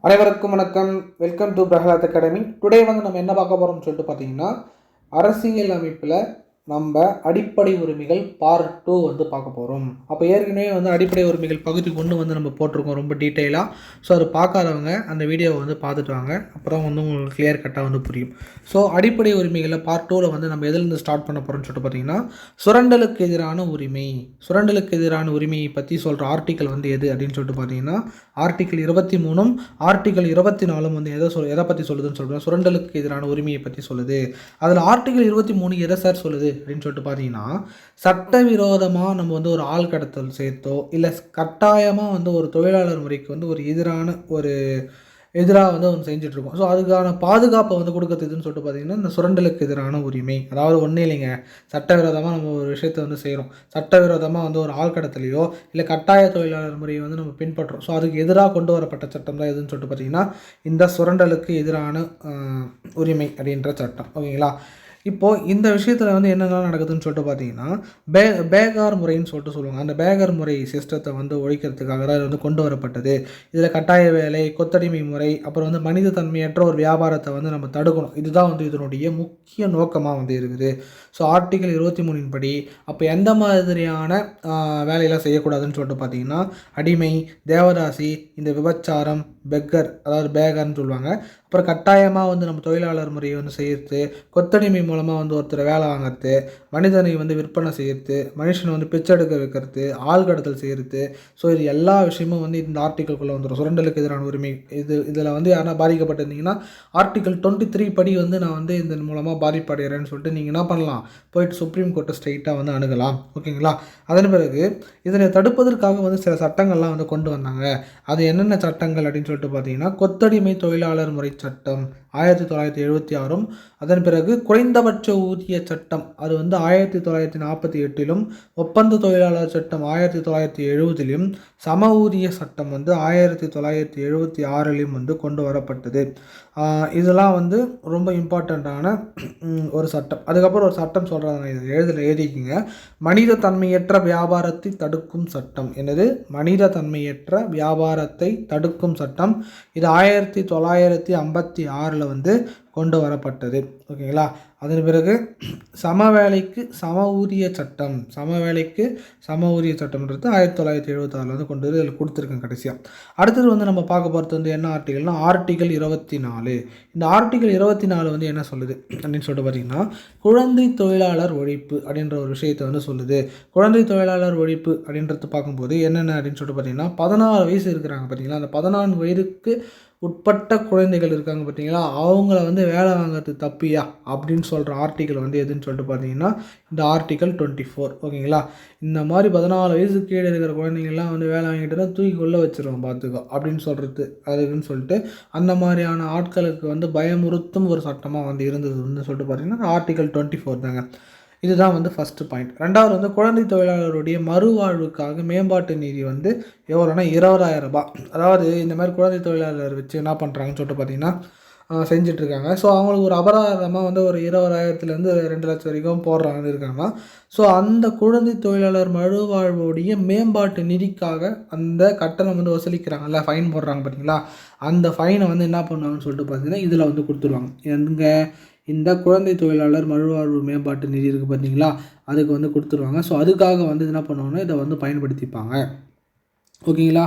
அனைவருக்கும் வணக்கம். Welcome to Prahlad academy. Today வந்து நம்ம என்ன பார்க்க போகிறோம்னு சொல்லிட்டு பார்த்தீங்கன்னா, அரசியல் அமைப்பில் நம்ம அடிப்படை உரிமைகள் பார்ட் 2 வந்து பார்க்க போகிறோம். அப்போ ஏற்கனவே வந்து அடிப்படை உரிமைகள் பகுதி 1 வந்து நம்ம போட்டிருக்கோம் ரொம்ப டீட்டெயிலாக. ஸோ அது பார்க்காதவங்க அந்த வீடியோவை வந்து பார்த்துட்டு வாங்க, அப்புறம் வந்து உங்களுக்கு கிளியர் கட்டாக வந்து புரியும். ஸோ அடிப்படை உரிமைகளில் பார்ட் 2ல் வந்து நம்ம எதுலேருந்து ஸ்டார்ட் பண்ண போகிறோம்னு சொல்லிட்டு பார்த்தீங்கன்னா, சுரண்டலுக்கு எதிரான உரிமை. சுரண்டலுக்கு எதிரான உரிமையை பற்றி சொல்கிற ஆர்டிக்கல் வந்து எது அப்படின்னு சொல்லிட்டு பார்த்தீங்கன்னா, ஆர்டிக்கல் 23 ஆர்டிக்கல் 24 வந்து எதை பற்றி சொல்லுதுன்னு சொல்கிறோம், சுரண்டலுக்கு எதிரான உரிமையை பற்றி சொல்லுது. அதில் ஆர்டிக்கல் 23 எதை சார் சொல்லுது அப்படின்னு சொல்லிட்டு பார்த்தீங்கன்னா, சட்டவிரோதமாக நம்ம வந்து ஒரு ஆள் கடத்தல் சேர்த்தோ இல்லை கட்டாயமாக வந்து ஒரு தொழிலாளர் முறைக்கு வந்து ஒரு எதிராக வந்து ஒன்று செஞ்சிட்ருக்கோம். ஸோ அதுக்கான பாதுகாப்பை வந்து கொடுக்கறதுன்னு சொல்லிட்டு பார்த்தீங்கன்னா, இந்த சுரண்டலுக்கு எதிரான உரிமை. அதாவது ஒன்றும் இல்லைங்க, சட்டவிரோதமாக நம்ம ஒரு விஷயத்தை வந்து செய்கிறோம், சட்டவிரோதமாக வந்து ஒரு ஆள் கடத்தலையோ இல்லை கட்டாய தொழிலாளர் முறையை வந்து நம்ம பின்பற்றோம். ஸோ அதுக்கு எதிராக கொண்டு வரப்பட்ட சட்டம் தான் எதுன்னு சொல்லிட்டு பார்த்தீங்கன்னா, இந்த சுரண்டலுக்கு எதிரான உரிமை அப்படின்ற சட்டம். ஓகேங்களா? இப்போது இந்த விஷயத்தில் வந்து என்னென்னலாம் நடக்குதுன்னு சொல்லிட்டு பார்த்தீங்கன்னா, பேகார் முறைன்னு சொல்லுவாங்க. அந்த பேகர் முறை சிஸ்டத்தை வந்து ஒழிக்கிறதுக்காக தான் இது வந்து கொண்டு வரப்பட்டது. இதில் கட்டாய வேலை, கொத்தடிமை முறை, அப்புறம் வந்து மனித தன்மையற்ற ஒரு வியாபாரத்தை வந்து நம்ம தடுக்கணும். இதுதான் வந்து இதனுடைய முக்கிய நோக்கமாக வந்து இருக்குது. ஸோ ஆர்டிக்கல் 23 படி அப்போ எந்த மாதிரியான வேலையெல்லாம் செய்யக்கூடாதுன்னு சொல்லிட்டு பார்த்தீங்கன்னா, அடிமை, தேவதாசி, இந்த விபச்சாரம், பெக்கர் அதாவது பேகர்னு சொல்லுவாங்க, அப்புறம் கட்டாயமாக வந்து நம்ம தொழிலாளர் முறையை வந்து செய்கிறது, கொத்தடிமை மூலமாக வந்து ஒருத்தர் வேலை வாங்கிறது, மனிதனை வந்து விற்பனை செய்கிறது, மனுஷனை வந்து பிச்சை எடுக்க வைக்கிறது, ஆள் கடத்தல் செய்கிறது. ஸோ இது எல்லா விஷயமும் வந்து இந்த ஆர்டிக்கல்குள்ளே வந்துடும். சுரண்டலுக்கு எதிரான உரிமை இதில் வந்து யாரா பாதிக்கப்பட்டிருந்தீங்கன்னா, ஆர்டிக்கல் 23 படி வந்து நான் வந்து இதன் மூலமாக பாதிப்படைகிறேன்னு சொல்லிட்டு நீங்கள் என்ன பண்ணலாம், போயிட்டு சுப்ரீம் கோர்ட்டை ஸ்ட்ரெயிட்டாக வந்து அணுகலாம். ஓகேங்களா? அதன் பிறகு இதனை தடுப்பதற்காக வந்து சில சட்டங்கள்லாம் வந்து கொண்டு வந்தாங்க. அது என்னென்ன சட்டங்கள் அப்படின்னு சொல்லிட்டு பார்த்தீங்கன்னா, கொத்தடிமை தொழிலாளர் முறை சட்டம் 1976, அதன் பிறகு குறைந்தபட்ச ஊதிய சட்டம் அது வந்து 1948, ஒப்பந்த தொழிலாளர் சட்டம் 1970, சம ஊதிய சட்டம் வந்து 1976 வந்து கொண்டு வரப்பட்டது. இதெல்லாம் வந்து ரொம்ப இம்பார்ட்டண்ட்டான ஒரு சட்டம். அதுக்கப்புறம் ஒரு சட்டம் சொல்கிறாங்க, இது எழுதிக்கிங்க, மனித தன்மையற்ற வியாபாரத்தை தடுக்கும் சட்டம். என்னது? மனித தன்மையற்ற வியாபாரத்தை தடுக்கும் சட்டம். இது 1956 வந்து கொண்டு வரப்பட்டது. ஓகேங்களா? அதன் பிறகு சம வேலைக்கு சம ஊதிய சட்டம். சம வேலைக்கு சம ஊதிய சட்டம்ன்றது 1976 வந்து கொண்டு வந்து இதில் கொடுத்துருக்கேன் கடைசியாக. அடுத்தது வந்து நம்ம பார்க்க போகிறது வந்து என்ன ஆர்டிகல்னால், ஆர்டிகல் 24. இந்த ஆர்டிகல் 24 வந்து என்ன சொல்லுது அப்படின்னு சொல்லிட்டு பார்த்தீங்கன்னா, குழந்தை தொழிலாளர் ஒழிப்பு அப்படின்ற ஒரு விஷயத்தை வந்து சொல்லுது. குழந்தை தொழிலாளர் ஒழிப்பு அப்படின்றது பார்க்கும்போது என்னென்ன அப்படின்னு சொல்லிட்டு பார்த்தீங்கன்னா, 14 வயசு இருக்கிறாங்க பார்த்தீங்களா, அந்த 14 வயதுக்கு உட்பட்ட குழந்தைகள் இருக்காங்க பார்த்தீங்களா, அவங்கள வந்து வேலை வாங்கிறது தப்பியா அப்படின்னு சொல்கிற ஆர்டிக்கல் வந்து எதுன்னு சொல்லிட்டு பார்த்தீங்கன்னா, இந்த ஆர்டிக்கல் 24. ஓகேங்களா? இந்த மாதிரி 14 வயசு கீழே இருக்கிற குழந்தைங்கள்லாம் வந்து வேலை வாங்கிட்டுனா தூக்கி கொள்ள வச்சுருவோம் பார்த்துக்கோ அப்படின்னு சொல்கிறது அதுன்னு சொல்லிட்டு, அந்த மாதிரியான ஆட்களுக்கு வந்து பயமுறுத்தும் ஒரு சட்டமாக வந்து இருந்தது வந்து சொல்லிட்டு பார்த்தீங்கன்னா ஆர்டிக்கல் 24 தாங்க. இதுதான் வந்து ஃபஸ்ட்டு பாயிண்ட். ரெண்டாவது வந்து குழந்தை தொழிலாளருடைய மறுவாழ்வுக்காக மேம்பாட்டு நிதி வந்து எவ்வளோனா 20,000 ரூபாய். அதாவது இந்த மாதிரி குழந்தை தொழிலாளர் வச்சு என்ன பண்ணுறாங்கன்னு சொல்லிட்டு பார்த்தீங்கன்னா செஞ்சிட்ருக்காங்க. ஸோ அவங்களுக்கு ஒரு அபராதமாக வந்து ஒரு 20,000லேருந்து 2 லட்சம் வரைக்கும் போடுறாங்கன்னு இருக்காங்க. ஸோ அந்த குழந்தை தொழிலாளர் மறுவாழ்வுடைய மேம்பாட்டு நிதிக்காக அந்த கட்டணம் வந்து வசூலிக்கிறாங்கல்ல, ஃபைன் போடுறாங்க பார்த்தீங்களா, அந்த ஃபைனை வந்து என்ன பண்ணுவாங்கன்னு சொல்லிட்டு பார்த்தீங்கன்னா இதில் வந்து கொடுத்துருவாங்க. எங்கே? இந்த குழந்தை தொழிலாளர் மறுவாழ்வு மேம்பாட்டு நிதி இருக்குது பார்த்தீங்களா, அதுக்கு வந்து கொடுத்துருவாங்க. ஸோ அதுக்காக வந்து என்ன பண்ணுவாங்கன்னா இதை வந்து பயன்படுத்திப்பாங்க. ஓகேங்களா?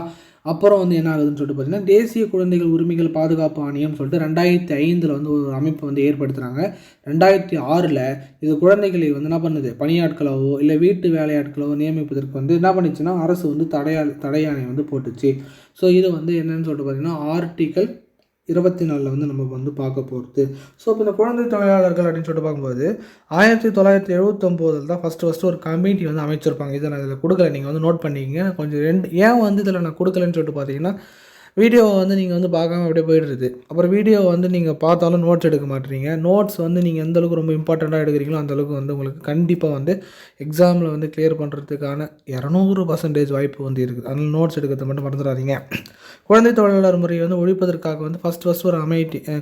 அப்புறம் வந்து என்ன ஆகுதுன்னு சொல்லிட்டு பார்த்தீங்கன்னா, தேசிய குழந்தைகள் உரிமைகள் பாதுகாப்பு ஆணையம் சொல்லிட்டு 2005 வந்து ஒரு அமைப்பு வந்து ஏற்படுத்துகிறாங்க. 2006 இது குழந்தைகளை வந்து என்ன பண்ணுது, பணியாட்களவோ இல்லை வீட்டு வேலையாட்களவோ நியமிப்பதற்கு வந்து என்ன பண்ணிச்சுன்னா அரசு வந்து தடையாணை வந்து போட்டுச்சு. ஸோ இது வந்து என்னன்னு சொல்லிட்டு பார்த்தீங்கன்னா ஆர்டிக்கல் 24 வந்து நம்ம வந்து பார்க்க போகிறது. ஸோ இப்போ இந்த குழந்தை தொழிலாளர்கள் அப்படின்னு சொல்லிட்டு பார்க்கும்போது 1979 தான் ஃபஸ்ட்டு ஒரு கமிட்டி வந்து அமைச்சிருப்பாங்க. இதை நான் இதில் கொடுக்கல, நீங்கள் வந்து நோட் பண்ணிக்கிங்க. கொஞ்சம் ஏன் வந்து இதில் நான் கொடுக்கலன்னு சொல்லிட்டு பார்த்தீங்கன்னா, வீடியோவை வந்து நீங்கள் வந்து பார்க்காம அப்படியே போயிடுறது. அப்புறம் வீடியோ வந்து நீங்கள் பார்த்தாலும் நோட்ஸ் எடுக்க மாட்டீங்க. நோட்ஸ் வந்து நீங்கள் எந்தளவுக்கு ரொம்ப இம்பார்ட்டண்ட்டாக எடுக்கிறீங்களோ அந்தளவுக்கு வந்து உங்களுக்கு கண்டிப்பாக வந்து எக்ஸாமில் வந்து கிளியர் பண்ணுறதுக்கான 200% வாய்ப்பு வந்து இருக்குது. அதனால் நோட்ஸ் எடுக்கிறத மட்டும் மறந்துடாதீங்க. குழந்தை தொழிலாளர் முறையை வந்து ஒழிப்பதற்காக வந்து ஃபஸ்ட்டு ஒரு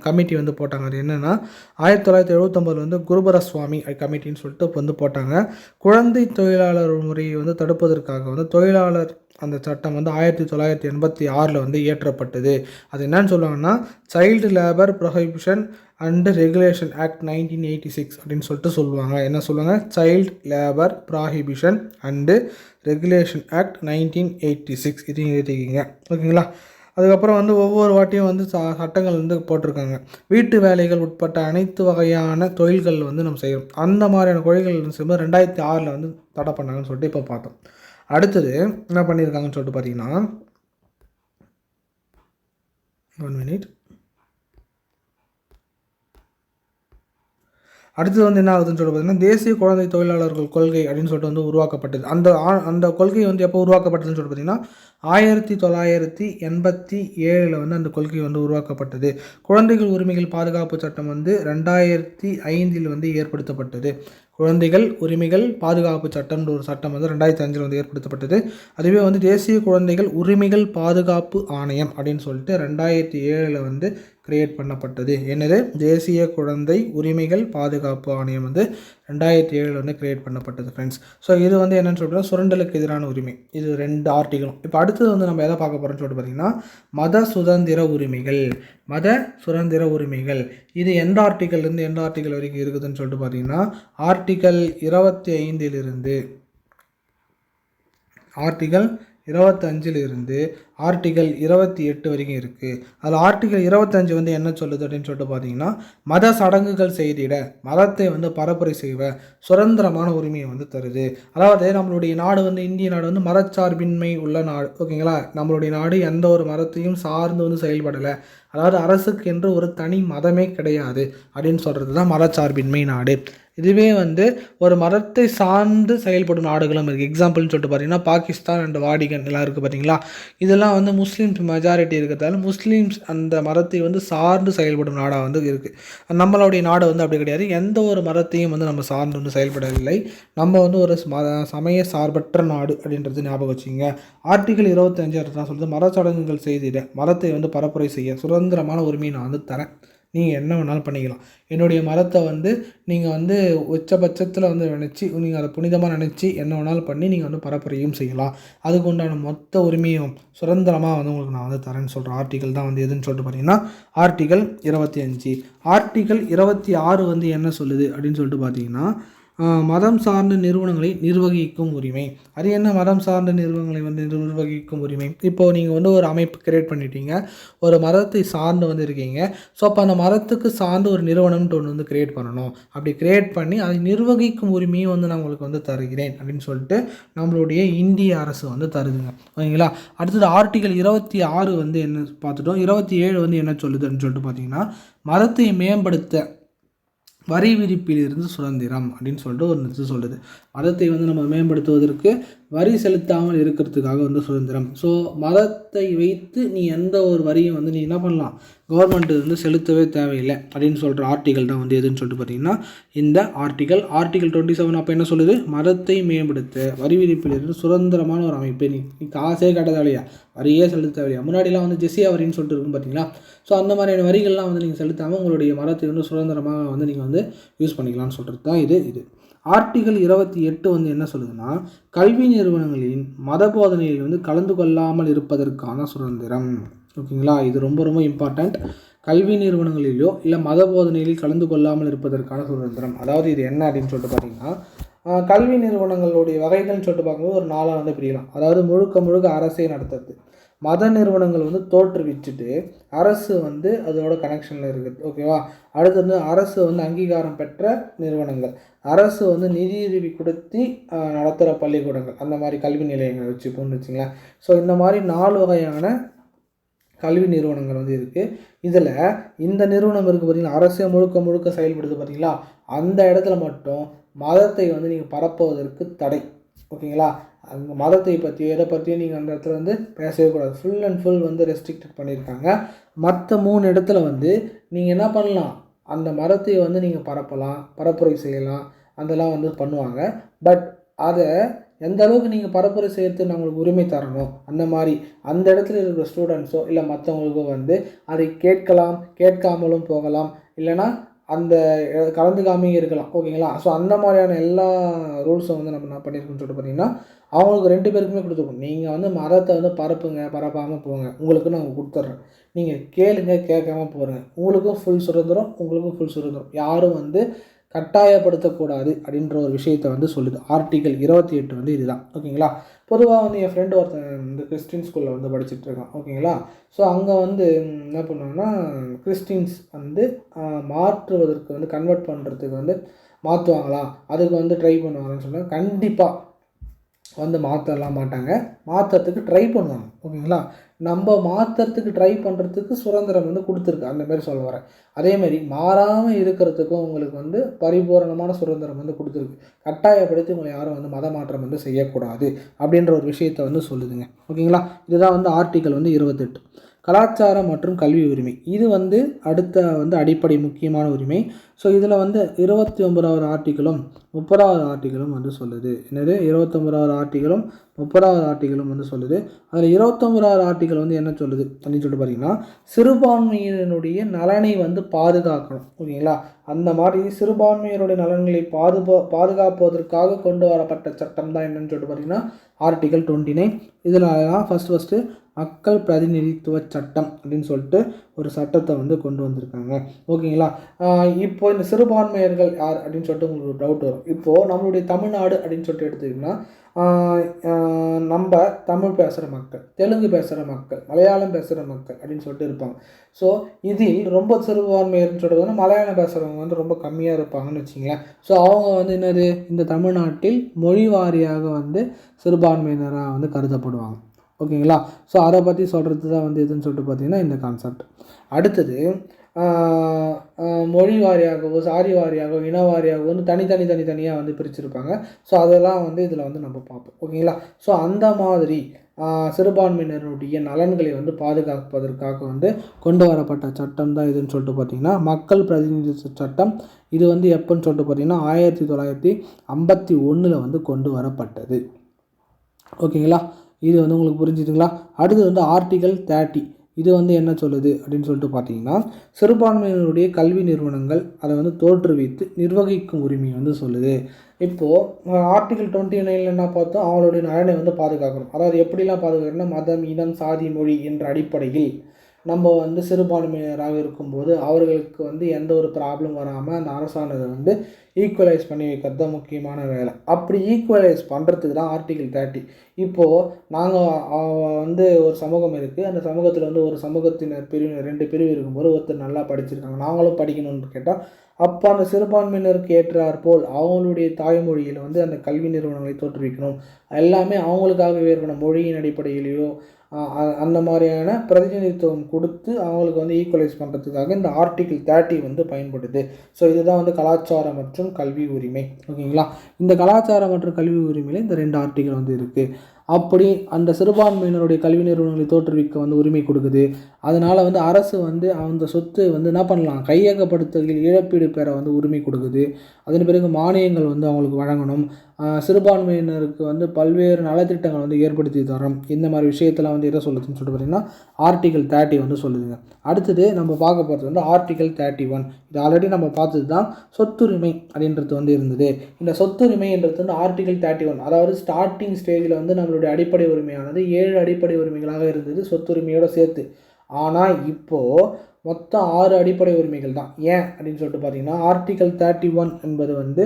கமிட்டி வந்து போட்டாங்க. அது என்னென்னா 1979 வந்து குருபரசுவாமி கமிட்டின்னு சொல்லிட்டு வந்து போட்டாங்க. குழந்தை தொழிலாளர் முறையை வந்து தடுப்பதற்காக வந்து தொழிலாளர் அந்த சட்டம் வந்து 1986 வந்து இயற்றப்பட்டது. அது என்னன்னு சொல்லுவாங்கன்னா child labour prohibition and regulation act 1986 அப்படின்னு சொல்லிட்டு சொல்லுவாங்க. என்ன சொல்லுவாங்க? Child labour prohibition and regulation act 1986 இதையும் எழுதிக்கிங்க. ஓகேங்களா? அதுக்கப்புறம் வந்து ஒவ்வொரு வாட்டியும் வந்து சட்டங்கள் வந்து போட்டிருக்காங்க. வீட்டு வேலைகள் உட்பட்ட அனைத்து வகையான தொழில்கள் வந்து நம்ம செய்யணும். அந்த மாதிரியான தொழில்கள் செய்யும்போது 2006 வந்து தடை பண்ணாங்கன்னு சொல்லிட்டு இப்போ பார்த்தோம். அடுத்தது என்ன பண்ணியிருக்காங்கன்னு சொல்லிட்டு பார்த்தீங்கன்னா 1 மினிட். அடுத்தது வந்து என்ன ஆகுதுன்னு சொல்லிட்டு பார்த்தீங்கன்னா தேசிய குழந்தை தொழிலாளர்கள் கொள்கை அப்படின்னு சொல்லிட்டு வந்து உருவாக்கப்பட்டது. அந்த கொள்கை வந்து எப்போ உருவாக்கப்பட்டதுன்னு சொல்லிட்டு பார்த்தீங்கன்னா 1987 வந்து அந்த கொள்கை வந்து உருவாக்கப்பட்டது. குழந்தைகள் உரிமைகள் பாதுகாப்பு சட்டம் வந்து 2005 வந்து ஏற்படுத்தப்பட்டது. குழந்தைகள் உரிமைகள் பாதுகாப்பு சட்டம்ன்ற ஒரு சட்டம் வந்து 2005 வந்து ஏற்படுத்தப்பட்டது. அதுவே வந்து தேசிய குழந்தைகள் உரிமைகள் பாதுகாப்பு ஆணையம் அப்படின்னு சொல்லிட்டு 2007 வந்து கிரியேட் பண்ணப்பட்டது. என்னது? தேசிய குழந்தை உரிமைகள் பாதுகாப்பு ஆணையம் வந்து 2007 வந்து கிரியேட் பண்ணப்பட்டது ஃப்ரெண்ட்ஸ். ஸோ இது வந்து என்னென்னு சொல்லிட்டு சுரண்டலுக்கு எதிரான உரிமை, இது 2 ஆர்டிகளும். இப்போ அடுத்தது வந்து நம்ம எதை பார்க்க போகிறோம்னு சொல்லிட்டு பார்த்தீங்கன்னா மத சுதந்திர உரிமைகள். மத சுதந்திர உரிமைகள் இது எந்த ஆர்டிக்கல்லேருந்து எந்த ஆர்டிக்கல் வரைக்கும் இருக்குதுன்னு சொல்லிட்டு பார்த்தீங்கன்னா ஆர்டிக்கல் 25 ஆர்டிக்கல் 25 ஆர்டிக்கல் 28 வரைக்கும் இருக்குது. அதில் ஆர்டிக்கல் 25 வந்து என்ன சொல்லுது அப்படின்னு சொல்லிட்டு பார்த்தீங்கன்னா மத சடங்குகள் செய்திட, மதத்தை வந்து பரப்புரை செய்வ சுதந்திரமான உரிமையை வந்து தருது. அதாவது நம்மளுடைய நாடு வந்து இந்திய நாடு வந்து மதச்சார்பின்மை உள்ள நாடு. ஓகேங்களா? நம்மளுடைய நாடு எந்த ஒரு மதத்தையும் சார்ந்து வந்து செயல்படலை. அதாவது அரசுக்கு என்று ஒரு தனி மதமே கிடையாது அப்படின்னு சொல்கிறது தான் மதச்சார்பின்மை நாடு. இதுவே வந்து ஒரு மதத்தை சார்ந்து செயல்படும் நாடுகளும் இருக்குது. எக்ஸாம்பிள்னு சொல்லிட்டு பார்த்தீங்கன்னா பாகிஸ்தான் அண்ட் வாடிகன் எல்லாம் இருக்குது பார்த்தீங்களா? இதெல்லாம் வந்து முஸ்லீம்ஸ் மெஜாரிட்டி இருக்கிறதால முஸ்லீம்ஸ் அந்த மதத்தை வந்து சார்ந்து செயல்படும் நாடாக வந்து இருக்குது. நம்மளுடைய நாடு வந்து அப்படி கிடையாது. எந்த ஒரு மதத்தையும் வந்து நம்ம சார்ந்து வந்து செயல்படவில்லை. நம்ம வந்து ஒரு சமய சார்பற்ற நாடு அப்படின்றது ஞாபகம் வச்சுங்க. ஆர்டிகல் 25 தான் சொல்லுது மத சடங்குகள் செய்திட, மதத்தை வந்து பரப்புரை செய்ய சுதந்திரமான உரிமையை நான் வந்து தரேன். நீங்கள் என்ன வேணாலும் பண்ணிக்கலாம். என்னுடைய மதத்தை வந்து நீங்கள் வந்து உச்சபட்சத்தில் வந்து நினச்சி நீங்கள் அதை புனிதமாக நினச்சி என்ன வேணாலும் பண்ணி நீங்கள் வந்து பரப்புரையும் செய்யலாம். அதுக்கு உண்டான மொத்த உரிமையும் சுதந்திரமாக வந்து உங்களுக்கு நான் வந்து தரேன்னு சொல்கிற ஆர்டிக்கல் தான் வந்து எதுன்னு சொல்லிட்டு பார்த்தீங்கன்னா ஆர்டிக்கல் 25. ஆர்டிக்கல் 26 வந்து என்ன சொல்லுது அப்படின்னு சொல்லிட்டு பார்த்தீங்கன்னா மதம் சார்ந்த நிறுவனங்களை நிர்வகிக்கும் உரிமை. அது என்ன மதம் சார்ந்த நிறுவனங்களை வந்து நிர்வகிக்கும் உரிமை? இப்போது நீங்கள் வந்து ஒரு அமைப்பு கிரியேட் பண்ணிட்டீங்க, ஒரு மதத்தை சார்ந்து வந்து இருக்கீங்க. ஸோ அப்போ அந்த மதத்துக்கு சார்ந்து ஒரு நிறுவனம்ட்டு ஒன்று வந்து கிரியேட் பண்ணணும். அப்படி கிரியேட் பண்ணி அதை நிர்வகிக்கும் உரிமையும் வந்து நான் உங்களுக்கு வந்து தருகிறேன் அப்படின்னு சொல்லிட்டு நம்மளுடைய இந்திய அரசு வந்து தருதுங்க. ஓகேங்களா? அடுத்தது ஆர்டிகல் 26 வந்து என்ன பார்த்துட்டோம். 27 வந்து என்ன சொல்லுதுன்னு சொல்லிட்டு பார்த்தீங்கன்னா மதத்தை மேம்படுத்த வரி விதிப்பிலிருந்து சுதந்திரம் அப்படின்னு சொல்லிட்டு ஒரு இது சொல்லுது. மதத்தை வந்து நம்ம மேம்படுத்துவதற்கு வரி செலுத்தாமல் இருக்கிறதுக்காக வந்து சுதந்திரம். ஸோ மதத்தை வைத்து நீ எந்த ஒரு வரியும் வந்து நீ என்ன பண்ணலாம், கவர்மெண்ட்டு வந்து செலுத்தவே தேவையில்லை அப்படின்னு சொல்கிற ஆர்டிகல் தான் வந்து எதுன்னு சொல்லிட்டு பார்த்தீங்கன்னா இந்த ஆர்டிகல் 27. அப்போ என்ன சொல்லுது? மதத்தை மேம்படுத்த வரி விதிப்பிலிருந்து சுதந்திரமான ஒரு அமைப்பு. நீ காசே கட்ட தேவையா, வரியே செலுத்த தேவையா. முன்னாடிலாம் வந்து ஜெசியா வரின்னு சொல்லிட்டு இருக்கும் பார்த்தீங்களா? ஸோ அந்த மாதிரியான வரிகள்லாம் வந்து நீங்கள் செலுத்தாமல் உங்களுடைய மதத்தை வந்து சுதந்திரமாக வந்து நீங்கள் வந்து யூஸ் பண்ணிக்கலாம்னு சொல்கிறது தான் இது. ஆர்டிகல் 28 வந்து என்ன சொல்லுதுன்னா கல்வி நிறுவனங்களின் மத போதனையில் வந்து கலந்து கொள்ளாமல் இருப்பதற்கான சுதந்திரம். ஓகேங்களா? இது ரொம்ப ரொம்ப இம்பார்ட்டண்ட். கல்வி நிறுவனங்களிலோ இல்லை மத போதனையில் கலந்து கொள்ளாமல் இருப்பதற்கான சுதந்திரம். அதாவது இது என்ன அப்படின்னு சொல்லிட்டு பார்த்தீங்கன்னா கல்வி நிறுவனங்களுடைய வகைகள்னு சொல்லிட்டு பார்க்கும்போது ஒரு 4 வந்து பிரிக்கலாம். அதாவது முழுக்க அரசே நடத்துறது. மத நிறுவனங்கள் வந்து தோற்றுவிச்சுட்டு அரசு வந்து அதோட கனெக்ஷனில் இருக்குது. ஓகேவா? அடுத்து வந்து அரசு வந்து அங்கீகாரம் பெற்ற நிறுவனங்கள், அரசு வந்து நிதியுதவி கொடுத்து நடத்துகிற பள்ளிக்கூடங்கள், அந்த மாதிரி கல்வி நிலையங்கள் வச்சுப்போம்னு வச்சுங்களேன். ஸோ இந்த மாதிரி 4 வகையான கல்வி நிறுவனங்கள் வந்து இருக்குது. இதில் இந்த நிறுவனம் இருக்குது பார்த்திங்களா, அரசே முழுக்க செயல்படுது பார்த்திங்களா, அந்த இடத்துல மட்டும் மதத்தை வந்து நீங்கள் பரப்புவதற்கு தடை. ஓகேங்களா? அந்த மதத்தை பற்றியோ எதை பற்றியும் நீங்கள் அந்த இடத்துல வந்து பேசவே கூடாது. ஃபுல் அண்ட் ஃபுல் வந்து ரெஸ்ட்ரிக்டட் பண்ணியிருக்காங்க. மற்ற 3 இடத்துல வந்து நீங்கள் என்ன பண்ணலாம், அந்த மதத்தை வந்து நீங்கள் பரப்பலாம், பரப்புரை செய்யலாம், அதெல்லாம் வந்து பண்ணுவாங்க. பட் அதை எந்த அளவுக்கு நீங்கள் பரப்புரை செய்யறதுக்கு நான் உங்களுக்கு உரிமை தரணும், அந்த மாதிரி அந்த இடத்துல இருக்கிற ஸ்டூடெண்ட்ஸோ இல்லை மற்றவங்களுக்கோ வந்து அதை கேட்கலாம், கேட்காமலும் போகலாம், இல்லைனா அந்த கலந்துக்காமையும் இருக்கலாம். ஓகேங்களா? ஸோ அந்த மாதிரியான எல்லா ரூல்ஸும் வந்து நம்ம என்ன பண்ணியிருக்கோம்னு சொல்லிட்டு பார்த்தீங்கன்னா அவங்களுக்கு 2 பேருக்குமே கொடுத்துருக்கோம். நீங்கள் வந்து மதத்தை வந்து பரப்புங்க, பரப்பாமல் போங்க, உங்களுக்கு நாங்கள் கொடுத்துட்றேன். நீங்கள் கேளுங்க, கேட்காம போகிறேங்க, உங்களுக்கும் ஃபுல் சுதந்திரம், உங்களுக்கும் ஃபுல் சுதந்திரம், யாரும் வந்து கட்டாயப்படுத்தக்கூடாது அப்படின்ற ஒரு விஷயத்தை வந்து சொல்லுது. ஆர்டிகல் 28 வந்து இதுதான். ஓகேங்களா. பொதுவாக வந்து என் ஃப்ரெண்டு ஒருத்தன் இந்த கிறிஸ்டின் ஸ்கூலில் வந்து படிச்சுட்டு இருக்கான். ஓகேங்களா. ஸோ அங்கே வந்து என்ன பண்ணுவாங்கன்னா, கிறிஸ்டின்ஸ் வந்து மாற்றுவதற்கு வந்து கன்வெர்ட் பண்ணுறதுக்கு வந்து மாற்றுவாங்களா, அதுக்கு வந்து ட்ரை பண்ணுவாங்கன்னு சொன்னால் கண்டிப்பாக வந்து மாற்றலாம் மாட்டாங்க, மாற்றுறதுக்கு ட்ரை பண்ணுவாங்க. ஓகேங்களா. நம்ம மாற்றுறதுக்கு ட்ரை பண்ணுறதுக்கு சுதந்திரம் வந்து கொடுத்துருக்கு, அந்தமாரி சொல்ல வரேன். அதேமாரி மாறாமல் இருக்கிறதுக்கும் உங்களுக்கு வந்து பரிபூரணமான சுதந்திரம் வந்து கொடுத்துருக்கு. கட்டாயப்படுத்தி உங்களை யாரும் வந்து மத மாற்றம் வந்து செய்யக்கூடாது அப்படின்ற ஒரு விஷயத்தை வந்து சொல்லுதுங்க. ஓகேங்களா. இதுதான் வந்து ஆர்டிக்கல் வந்து 28. கலாச்சாரம் மற்றும் கல்வி உரிமை, இது வந்து அடுத்த வந்து அடிப்படை முக்கியமான உரிமை. ஸோ இதில் வந்து 29வது ஆர்டிக்கலும் 30வது ஆர்டிக்கலும் வந்து சொல்லுது. என்னது 29வது ஆர்டிக்கலும் 30வது ஆர்டிக்கலும் வந்து சொல்லுது. அதில் 29வது ஆர்டிக்கல் வந்து என்ன சொல்லுது அப்படின்னு சொல்லிட்டு பார்த்தீங்கன்னா, சிறுபான்மையினருடைய நலனை வந்து பாதுகாக்கணும். ஓகேங்களா. அந்த மாதிரி சிறுபான்மையினருடைய நலன்களை பாதுகாப்பதற்காக கொண்டு வரப்பட்ட சட்டம் தான் என்னன்னு சொல்லிட்டு பார்த்தீங்கன்னா ஆர்டிக்கல் 29. இதில் தான் ஃபஸ்ட்டு மக்கள் பிரதிநிதித்துவ சட்டம் அப்படின்னு சொல்லிட்டு ஒரு சட்டத்தை வந்து கொண்டு வந்திருக்காங்க. ஓகேங்களா. இப்போ இந்த சிறுபான்மையர்கள் யார் அப்படின்னு சொல்லிட்டு உங்களுக்கு ஒரு டவுட் வரும். இப்போது நம்மளுடைய தமிழ்நாடு அப்படின்னு சொல்லிட்டு எடுத்துக்கிட்டிங்கன்னா, நம்ம தமிழ் பேசுகிற மக்கள், தெலுங்கு பேசுகிற மக்கள், மலையாளம் பேசுகிற மக்கள் அப்படின்னு சொல்லிட்டு இருப்பாங்க. ஸோ இதில் ரொம்ப சிறுபான்மையர்னு சொல்கிறது வந்து மலையாளம் பேசுகிறவங்க வந்து ரொம்ப கம்மியாக இருப்பாங்கன்னு வச்சிங்களேன். ஸோ அவங்க வந்து என்னது, இந்த தமிழ்நாட்டில் மொழி வாரியாக வந்து சிறுபான்மையினராக வந்து கருதப்படுவாங்க. ஓகேங்களா. ஸோ அதை பற்றி சொல்கிறது தான் வந்து எதுன்னு சொல்லிட்டு பார்த்தீங்கன்னா இந்த கான்செப்ட். அடுத்தது மொழி வாரியாகவோ சாதி வாரியாகவோ இன வாரியாகவோ வந்து தனித்தனியாக வந்து பிரிச்சிருப்பாங்க. ஸோ அதெல்லாம் வந்து இதில் வந்து நம்ம பார்ப்போம். ஓகேங்களா. ஸோ அந்த மாதிரி சிறுபான்மையினருடைய நலன்களை வந்து பாதுகாப்பதற்காக வந்து கொண்டு வரப்பட்ட சட்டம் தான் இதுன்னு சொல்லிட்டு பார்த்திங்கன்னா மக்கள் பிரதிநிதித்துவ சட்டம். இது வந்து எப்போன்னு சொல்லிட்டு பார்த்திங்கன்னா 1951 வந்து கொண்டு வரப்பட்டது. ஓகேங்களா. இது வந்து உங்களுக்கு புரிஞ்சுதுங்களா. அடுத்து வந்து ஆர்டிகல் 30. இது வந்து என்ன சொல்லுது அப்படின்னு சொல்லிட்டு பார்த்தீங்கன்னா, சிறுபான்மையினருடைய கல்வி நிறுவனங்கள் அதை வந்து தோற்றுவித்து நிர்வகிக்கும் உரிமையை வந்து சொல்லுது. இப்போது ஆர்டிகல் 29 என்ன பார்த்தோம், அவங்களுடைய நலனை வந்து பாதுகாக்கணும். அதாவது எப்படிலாம் பாதுகாக்கணும்னா, மதம், இனம், சாதி, மொழி என்ற அடிப்படையில் நம்ம வந்து சிறுபான்மையினராக இருக்கும்போது அவர்களுக்கு வந்து எந்த ஒரு ப்ராப்ளம் வராமல் அந்த அரசானதை வந்து ஈக்குவலைஸ் பண்ணி வைக்கிறது தான் முக்கியமான வேலை. அப்படி ஈக்குவலைஸ் பண்ணுறதுக்கு தான் ஆர்டிகல் 30. இப்போது நாங்கள் வந்து ஒரு சமூகம் இருக்குது, அந்த சமூகத்தில் வந்து ஒரு சமூகத்தினர் பிரிவு 2 பிரிவு இருக்கும்போது ஒருத்தர் நல்லா படிச்சிருக்காங்க, நாங்களும் படிக்கணும்னு கேட்டால் அப்போ அந்த சிறுபான்மையினருக்கு ஏற்றாற்போல் அவங்களுடைய தாய்மொழியில் வந்து அந்த கல்வி நிறுவனங்களை தோற்றுவிக்கணும். எல்லாமே அவங்களுக்காகவே இருக்கணும். மொழியின் அடிப்படையிலையோ அந்த மாதிரியான பிரதிநிதித்துவம் கொடுத்து அவங்களுக்கு வந்து ஈக்குவலைஸ் பண்ணுறதுக்காக இந்த ஆர்டிகிள் 30 வந்து பயன்படுது. ஸோ இதுதான் வந்து கலாச்சாரம் மற்றும் கல்வி உரிமை. ஓகேங்களா. இந்த கலாச்சாரம் மற்றும் கல்வி உரிமையில் இந்த 2 ஆர்டிகிள் வந்து இருக்குது. அப்படி அந்த சிறுபான்மையினருடைய கல்வி நிறுவனங்களை தோற்றுவிக்க வந்து உரிமை கொடுக்குது. அதனால் வந்து அரசு வந்து அந்த சொத்து வந்து என்ன பண்ணலாம், கையகப்படுத்துதல் இழப்பீடு பெற வந்து உரிமை கொடுக்குது. அதன் பிறகு மானியங்கள் வந்து அவங்களுக்கு வழங்கணும். சிறுபான்மையினருக்கு வந்து பல்வேறு நலத்திட்டங்கள் வந்து ஏற்படுத்தி தரோம். இந்த மாதிரி விஷயத்தெல்லாம் வந்து எதை சொல்லுதுன்னு சொல்லிட்டு பார்த்திங்கன்னா ஆர்டிகல் 30 வந்து சொல்லுதுங்க. அடுத்தது நம்ம பார்க்க போகிறது வந்து ஆர்டிகல் 31. இது ஆல்ரெடி நம்ம பார்த்தது தான். சொத்துரிமை அப்படின்றது வந்து இருந்தது. இந்த சொத்துரிமைன்றது வந்து ஆர்டிகல் 31, அதாவது ஸ்டார்டிங் ஸ்டேஜில் வந்து நம்மளுடைய அடிப்படை உரிமையானது 7 அடிப்படை உரிமைகளாக இருந்தது சொத்துரிமையோடு சேர்த்து. ஆனால் இப்போது மொத்தம் 6 அடிப்படை உரிமைகள் தான். ஏன் அப்படின்னு சொல்லிட்டு பார்த்தீங்கன்னா ஆர்டிகல் 31 என்பது வந்து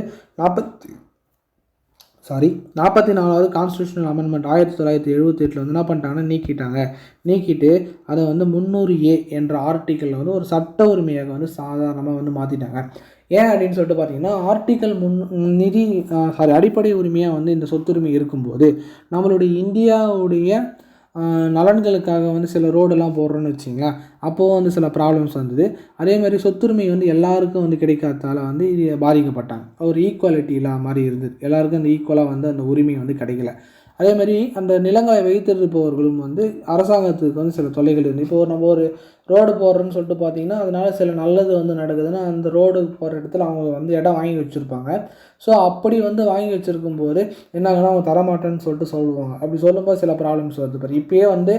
44வது கான்ஸ்டியூஷனல் அமெண்ட்மெண்ட் 1978 வந்து என்ன பண்ணிட்டாங்கன்னா நீக்கிட்டு அதை வந்து 300A என்ற ஆர்டிக்கலில் வந்து ஒரு சட்ட உரிமையாக வந்து சாதாரணமாக வந்து மாற்றிட்டாங்க. ஏன் அப்படின்னு சொல்லிட்டு பார்த்தீங்கன்னா ஆர்டிக்கல் அடிப்படை உரிமையாக வந்து இந்த சொத்துரிமை இருக்கும்போது நம்மளுடைய இந்தியாவுடைய நலன்களுக்காக வந்து சில ரோடெல்லாம் போடுறோன்னு வச்சிங்களேன், அப்போது வந்து சில ப்ராப்ளம்ஸ் வந்தது. அதேமாதிரி சொத்துரிமை வந்து எல்லாருக்கும் வந்து கிடைக்காததால் வந்து இது பாதிக்கப்பட்டாங்க. ஒரு ஈக்குவாலிட்டி இல்லாத மாதிரி இருந்தது. எல்லாருக்கும் அந்த ஈக்குவலாக வந்து அந்த உரிமை வந்து கிடைக்கல. அதேமாதிரி அந்த நிலங்களை வைத்திருப்பவர்களும் வந்து அரசாங்கத்துக்கு வந்து சில தொல்லைகள் இருக்குது. இப்போது நம்ம ஒரு ரோடு போடுறோன்னு சொல்லிட்டு பார்த்திங்கன்னா அதனால் சில நல்லது வந்து நடக்குதுன்னா அந்த ரோடு போகிற இடத்துல அவங்க வந்து இடம் வாங்கி வச்சுருப்பாங்க. ஸோ அப்படி வந்து வாங்கி வச்சுருக்கும்போது என்னாங்கன்னா அவங்க தரமாட்டேன்னு சொல்லிட்டு சொல்லுவாங்க. அப்படி சொல்லும்போது சில ப்ராப்ளம்ஸ் வருது. பாரு இப்போயே வந்து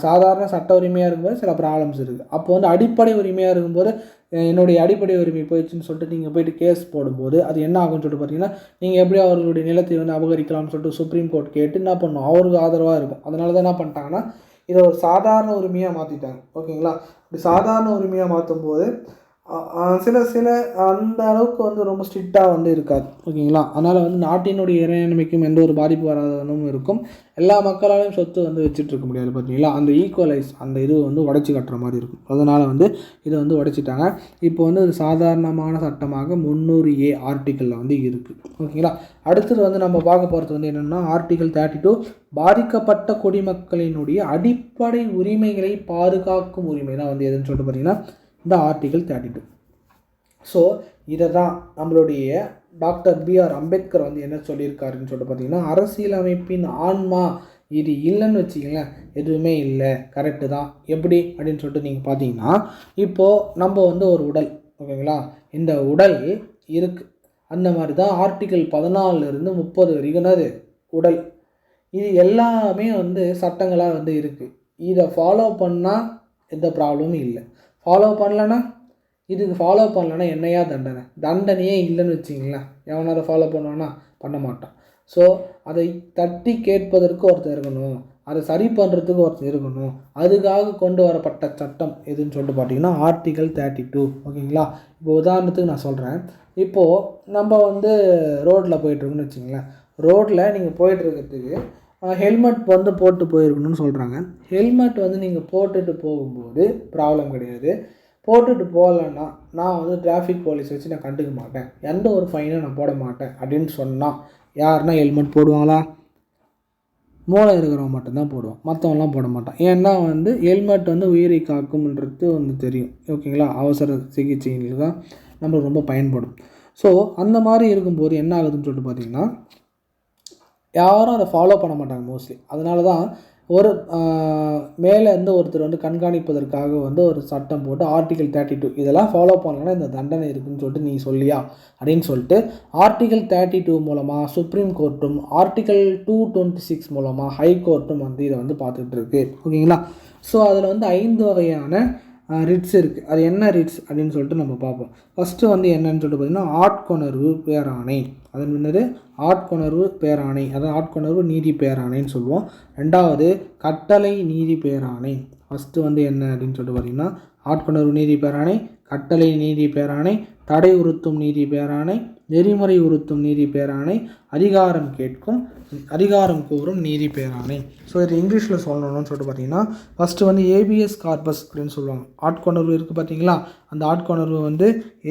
சாதாரண சட்ட உரிமையாக இருக்கும்போது சில ப்ராப்ளம்ஸ் இருக்குது. அப்போ வந்து அடிப்படை உரிமையாக இருக்கும்போது என்னுடைய அடிப்படை உரிமை போயிடுச்சுன்னு சொல்லிட்டு நீங்கள் போய்ட்டு கேஸ் போடும்போது அது என்ன ஆகும்னு சொல்லிட்டு பார்த்தீங்கன்னா, நீங்கள் எப்படி அவர்களுடைய நிலத்தை வந்து அபகரிக்கலாம்னு சொல்லிட்டு சுப்ரீம் கோர்ட் கேட்டு என்ன பண்ணணும், அவருக்கு ஆதரவாக இருக்கும். அதனால தான் என்ன பண்ணிட்டாங்கன்னா, இதை ஒரு சாதாரண உரிமையாக மாற்றிட்டாங்க. ஓகேங்களா? இப்படி சாதாரண உரிமையாக மாற்றும்போது சில அந்த அளவுக்கு வந்து ரொம்ப ஸ்ட்ரிக்டாக வந்து இருக்காது. ஓகேங்களா? அதனால் வந்து நாட்டினுடைய இறையாண்மைக்கும் எந்த ஒரு பாதிப்பு வராதவனும் இருக்கும். எல்லா மக்களாலையும் சொத்து வந்து வச்சுட்ருக்க முடியாது. பார்த்தீங்களா? அந்த ஈக்குவலைஸ் அந்த இது வந்து உடச்சி கட்டுற மாதிரி இருக்கும். அதனால் வந்து இதை வந்து உடைச்சிட்டாங்க. இப்போ வந்து ஒரு சாதாரணமான சட்டமாக 300A ஆர்டிக்கலில் வந்து இருக்குது. ஓகேங்களா? அடுத்தது வந்து நம்ம பார்க்க போகிறது வந்து என்னென்னா, ஆர்டிக்கல் 32 பாதிக்கப்பட்ட குடிமக்களினுடைய அடிப்படை உரிமைகளை பாதுகாக்கும் உரிமை தான் வந்து எதுன்னு சொல்லிட்டு பார்த்தீங்கன்னா இந்த ஆர்டிக்கல் 32. ஸோ இதை தான் நம்மளுடைய டாக்டர் B.R. அம்பேத்கர் வந்து என்ன சொல்லியிருக்காருன்னு சொல்லிட்டு பார்த்தீங்கன்னா, அரசியலமைப்பின் ஆன்மா இது இல்லைன்னு வச்சிங்களேன், எதுவுமே இல்லை, கரெக்டு தான். எப்படி அப்படின்னு சொல்லிட்டு நீங்கள் பார்த்தீங்கன்னா, இப்போது நம்ம வந்து ஒரு உடல், ஓகேங்களா, இந்த உடல் இருக்குது. அந்த மாதிரி தான் ஆர்டிக்கல் 14 30 வரைக்கும்னது உடல். இது எல்லாமே வந்து சட்டங்களாக வந்து இருக்குது. இதை ஃபாலோ பண்ணால் எந்த ப்ராப்ளமும் இல்லை. ஃபாலோ பண்ணலன்னா, இதுக்கு ஃபாலோ பண்ணலன்னா என்னையா தண்டனையே இல்லைன்னு வச்சிங்களேன். எவனா அதை ஃபாலோ பண்ணுவானா? பண்ண மாட்டான். ஸோ அதை தட்டி கேட்பதற்கு ஒருத்தர் இருக்கணும், அதை சரி பண்ணுறதுக்கு ஒருத்தர் இருக்கணும். அதுக்காக கொண்டு வரப்பட்ட சட்டம் எதுன்னு சொல்லிட்டு பார்த்தீங்கன்னா ஆர்டிக்கல் 32. ஓகேங்களா? இப்போ உதாரணத்துக்கு நான் சொல்கிறேன். இப்போது நம்ம வந்து ரோட்டில் போயிட்டுருக்குன்னு வச்சிங்களேன். ரோட்டில் நீங்கள் போயிட்டுருக்கிறதுக்கு ஹெல்மெட் வந்து போட்டு போயிருக்கணும்னு சொல்கிறாங்க. ஹெல்மெட் வந்து நீங்கள் போட்டுட்டு போகும்போது ப்ராப்ளம் கிடையாது. போட்டுட்டு போகலன்னா நான் வந்து டிராஃபிக் போலீஸ் வச்சு நான் கண்டுக்க மாட்டேன், எந்த ஒரு ஃபைனும் நான் போட மாட்டேன் அப்படின்னு சொன்னால் யாருன்னா ஹெல்மெட் போடுவாங்களா? மூளை இருக்கிறவங்க மட்டும்தான் போடுவான், மற்றவங்களாம் போட மாட்டான். ஏன்னா வந்து ஹெல்மெட் வந்து உயிரை காக்கும்ன்றது வந்து தெரியும். ஓகேங்களா? அவசர சிகிச்சைகளுக்கு தான் நம்மளுக்கு ரொம்ப பயன்படும். ஸோ அந்த மாதிரி இருக்கும்போது என்ன ஆகுதுன்னு சொல்லிட்டு பார்த்தீங்கன்னா, யாரும் அதை ஃபாலோ பண்ண மாட்டாங்க மோஸ்ட்லி. அதனால தான் ஒரு மேலே இருந்து ஒருத்தர் வந்து கண்காணிப்பதற்காக வந்து ஒரு சட்டம் போட்டு ஆர்டிக்கல் 32 இதெல்லாம் ஃபாலோ பண்ணலன்னா இந்த தண்டனை இருக்குதுன்னு சொல்லிட்டு நீ சொல்லியா அப்படின்னு சொல்லிட்டு ஆர்டிக்கல் 32 மூலமாக சுப்ரீம் கோர்ட்டும் ஆர்டிக்கல் 226 மூலமாக ஹை கோர்ட்டும் வந்து இதை வந்து பார்த்துட்டு இருக்கு. ஓகேங்களா? ஸோ அதில் வந்து 5 வகையான ரிட்ஸ் இருக்குது. அது என்ன ரிட்ஸ் அப்படின்னு சொல்லிட்டு நம்ம பார்ப்போம். ஃபஸ்ட்டு வந்து என்னன்னு சொல்லிட்டு பார்த்திங்கன்னா ஆட்கொணர்வு பேராணை. அதன் முன்னது ஆட்கொணர்வு பேராணை, அதாவது ஆட்கொணர்வு நீதி பேராணைன்னு சொல்லுவோம். ரெண்டாவது கட்டளை நீதி பேராணை. ஃபஸ்ட்டு வந்து என்ன அப்படின்னு சொல்லிட்டு பார்த்திங்கன்னா ஆட்கொணர்வு நீதி பேராணை, கட்டளை நீதி பேராணை, தடை உறுத்தும் நீதி பேராணை, நெறிமுறை உறுத்தும் நீதி பேராணை, அதிகாரம் கோரும் நீதி பேராணை. ஸோ இது இங்கிலீஷில் சொல்லணும்னு சொல்லிட்டு பார்த்தீங்கன்னா ஃபஸ்ட்டு வந்து ஏபிஎஸ் கார்பஸ் அப்படின்னு சொல்லுவாங்க. ஆட்கொணர்வு இருக்குது பார்த்தீங்களா, அந்த ஆட்கொணர்வு வந்து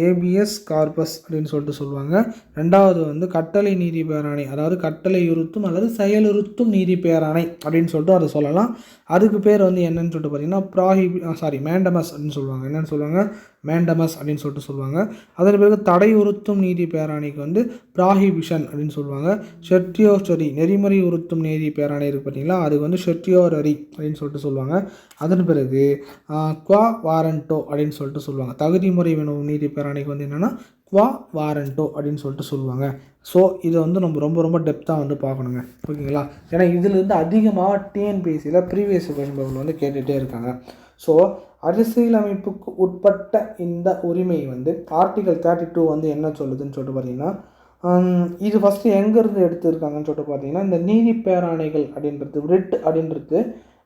ஏபிஎஸ் கார்பஸ் அப்படின்னு சொல்லிட்டு சொல்லுவாங்க. ரெண்டாவது வந்து கட்டளை நீதி பேராணை, அதாவது கட்டளை உறுத்தும் அல்லது செயலுறுத்தும் நீதி பேராணை அப்படின்னு சொல்லிட்டு அதை சொல்லலாம். அதுக்கு பேர் வந்து என்னன்னு சொல்லிட்டு பார்த்தீங்கன்னா மேண்டமஸ் அப்படின்னு சொல்லுவாங்க. என்னென்னு சொல்லுவாங்க? மேண்டமஸ் அப்படின்னு சொல்லிட்டு சொல்லுவாங்க. அதன் பிறகு தடை உறுத்தும் நீதி பேராணைக்கு வந்து ப்ராஹிபிஷன் அப்படின்னு சொல்லுவாங்க. ஷெர்டியோரரி நெறிமுறை உறுத்தும் நீதி பேராணை இருக்குது பார்த்தீங்களா, அதுக்கு வந்து ஷெர்டியோரரி அப்படின்னு சொல்லிட்டு சொல்லுவாங்க. அதன் பிறகு குவா வாரண்டோ அப்படின்னு சொல்லிட்டு சொல்லுவாங்க. தகுதி முறை வினவும் நீதி பேராணைக்கு வந்து என்னென்னா குவா வாரண்டோ அப்படின்னு சொல்லிட்டு சொல்லுவாங்க. ஸோ இதை வந்து நம்ம ரொம்ப ரொம்ப டெப்த்தாக வந்து பார்க்கணுங்க. ஓகேங்களா? ஏன்னா இதிலிருந்து அதிகமாக டிஎன்பிஎஸ்சியில் ப்ரீவியஸ் கொஸ்டின் வந்து கேட்டுகிட்டே இருக்காங்க. ஸோ அரசியலமைப்புக்கு உட்பட்ட இந்த உரிமை வந்து ஆர்டிகல் 32 வந்து என்ன சொல்லுதுன்னு சொல்லிட்டு பார்த்தீங்கன்னா, இது ஃபஸ்ட்டு எங்கேருந்து எடுத்துருக்காங்கன்னு சொல்லிட்டு பார்த்தீங்கன்னா, இந்த நீதி பேராணைகள் அப்படின்றது ரிட் அப்படின்றது